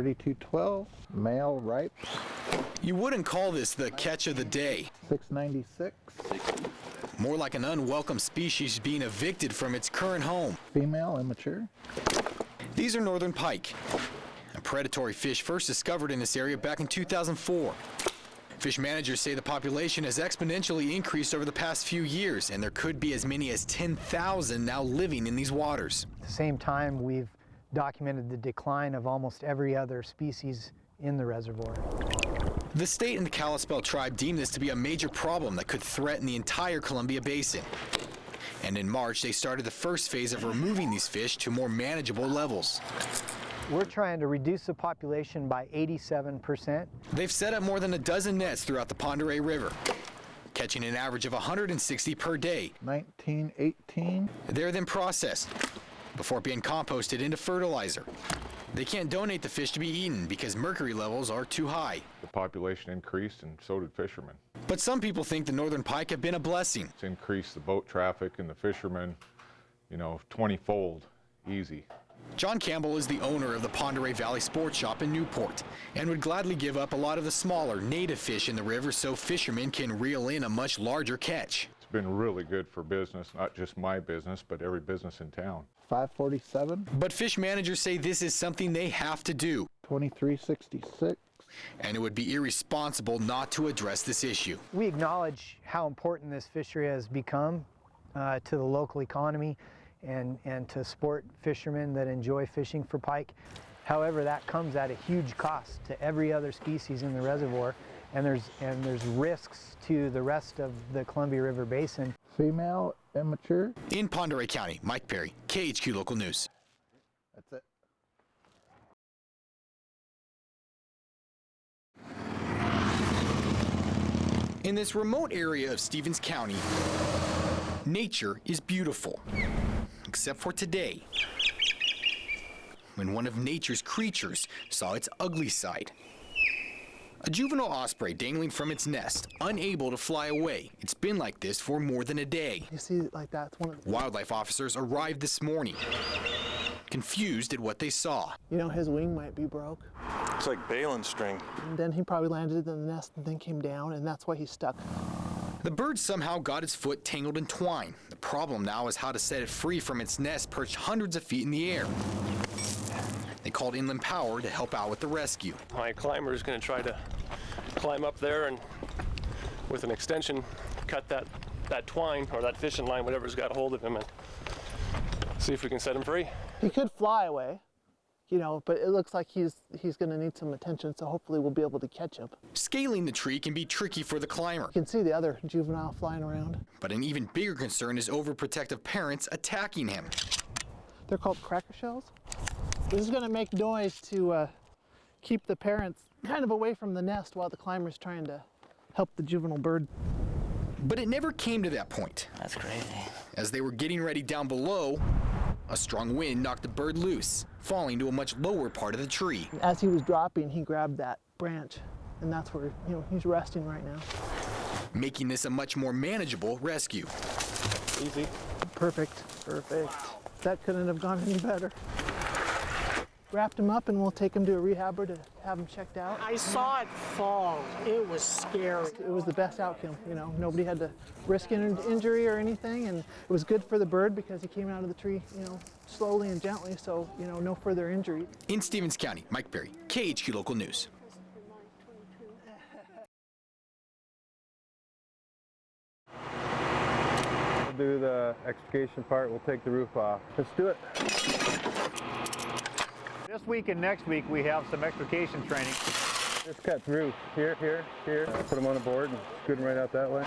3212, male ripe. You wouldn't call this the catch of the day. 696. More like an unwelcome species being evicted from its current home. Female, immature. These are northern pike, a predatory fish first discovered in this area back in 2004. Fish managers say the population has exponentially increased over the past few years, and there could be as many as 10,000 now living in these waters. At the same time, we've documented the decline of almost every other species in the reservoir. The state and the Kalispel tribe deem this to be a major problem that could threaten the entire Columbia Basin. And in March, they started the first phase of removing these fish to more manageable levels. We're trying to reduce the population by 87%. They've set up more than a dozen nets throughout the Pend Oreille River, catching an average of 160 per day. 1918. They're then processed before being composted into fertilizer. They can't donate the fish to be eaten because mercury levels are too high. The population increased and so did fishermen. But some people think the northern pike have been a blessing. It's increased the boat traffic and the fishermen, 20-fold, easy. John Campbell is the owner of the Pend Oreille Valley Sports Shop in Newport and would gladly give up a lot of the smaller native fish in the river so fishermen can reel in a much larger catch. It's been really good for business, not just my business, but every business in town. 547. But fish managers say this is something they have to do. 2366. And it would be irresponsible not to address this issue. We acknowledge how important this fishery has become to the local economy and to sport fishermen that enjoy fishing for pike. However, that comes at a huge cost to every other species in the reservoir, and there's risks to the rest of the Columbia River Basin. Female, immature. In Pend Oreille County, Mike Perry, KHQ Local News. That's it. In this remote area of Stevens County, nature is beautiful, except for today, when one of nature's creatures saw its ugly side. A juvenile osprey dangling from its nest, unable to fly away. It's been like this for more than a day. You see, like that's one of the... Wildlife officers arrived this morning, confused at what they saw. His wing might be broke. It's like baling string. And then he probably landed in the nest and then came down, and that's why he's stuck. The bird somehow got its foot tangled in twine. The problem now is how to set it free from its nest perched hundreds of feet in the air. They called Inland Power to help out with the rescue. My climber is going to try to climb up there and with an extension cut that twine or that fishing line, whatever's got a hold of him, and see if we can set him free. He could fly away, but it looks like he's going to need some attention, so hopefully we'll be able to catch him. Scaling the tree can be tricky for the climber. You can see the other juvenile flying around. But an even bigger concern is overprotective parents attacking him. They're called cracker shells. This is going to make noise to keep the parents kind of away from the nest while the climber's trying to help the juvenile bird. But it never came to that point. That's crazy. As they were getting ready down below, a strong wind knocked the bird loose, falling to a much lower part of the tree. As he was dropping, he grabbed that branch, and that's where he's resting right now. Making this a much more manageable rescue. Easy. Perfect. That couldn't have gone any better. Wrapped him up, and we'll take him to a rehabber to have him checked out. I saw it fall. It was scary. It was the best outcome. Nobody had to risk an injury or anything, and it was good for the bird because he came out of the tree, slowly and gently, so, no further injury. In Stevens County, Mike Perry, KHQ Local News. We'll do the extrication part. We'll take the roof off. Let's do it. This week and next week we have some extrication training. Just cut through here. Put them on a board and scoot them right out that way.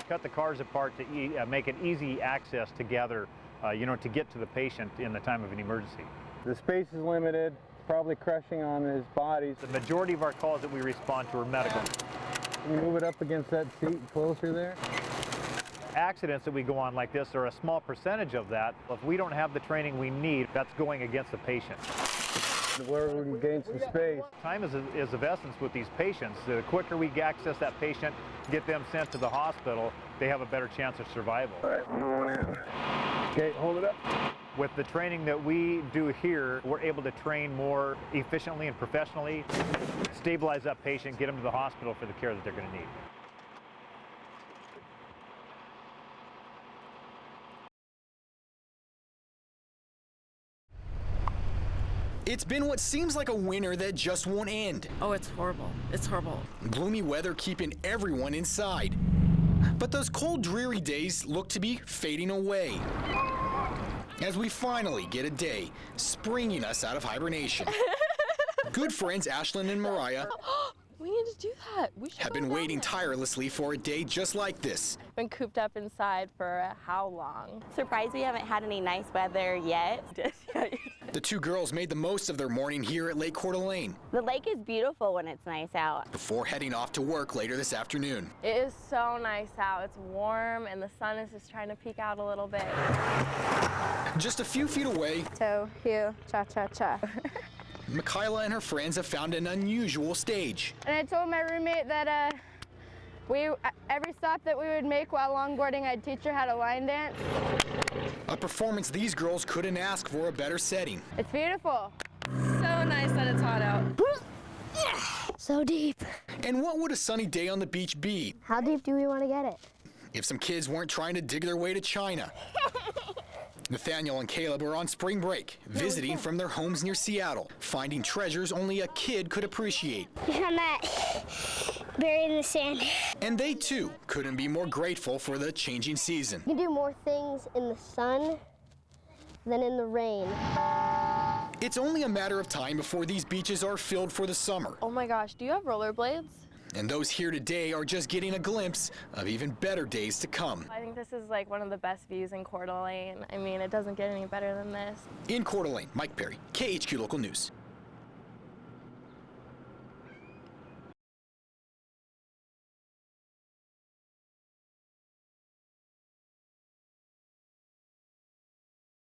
Cut the cars apart to make it easy access together, to get to the patient in the time of an emergency. The space is limited, probably crushing on his body. The majority of our calls that we respond to are medical. Can you move it up against that seat closer there? Accidents that we go on like this are a small percentage of that. If we don't have the training we need, that's going against the patient. Where we can gain some space. Time is of essence with these patients. The quicker we access that patient, get them sent to the hospital, they have a better chance of survival. All right, we're going in. Okay, hold it up. With the training that we do here, we're able to train more efficiently and professionally, stabilize that patient, get them to the hospital for the care that they're going to need. It's been what seems like a winter that just won't end. Oh, it's horrible. It's horrible. Gloomy weather keeping everyone inside. But those cold, dreary days look to be fading away as we finally get a day springing us out of hibernation. Good friends Ashlyn and Mariah We need to do that. We should have go been down waiting there. tirelessly for a day just like this. Been cooped up inside for how long? Surprised we haven't had any nice weather yet. The two girls made the most of their morning here at Lake Coeur d'Alene The lake is beautiful when it's nice out. before heading off to work later this afternoon. It is so nice out. It's warm and the sun is just trying to peek out a little bit. Just a few feet away, Toe, heel, cha-cha-cha. Michaela and her friends have found an unusual stage. And I told my roommate that every stop that we would make while longboarding, I'd teach her how to line dance. A performance these girls couldn't ask for a better setting. It's beautiful. So nice that it's hot out. So deep. And what would a sunny day on the beach be How deep do we want to get it? if some kids weren't trying to dig their way to China? Nathaniel and Caleb are on spring break, visiting from their homes near Seattle, finding treasures only a kid could appreciate. We found that buried in the sand. And they too couldn't be more grateful for the changing season. You can do more things in the sun than in the rain. It's only a matter of time before these beaches are filled for the summer. Oh my gosh, do you have rollerblades? And those here today are just getting a glimpse of even better days to come. I think this is like one of the best views in Coeur d'Alene. I mean, it doesn't get any better than this. In Coeur d'Alene, Mike Perry, KHQ Local News.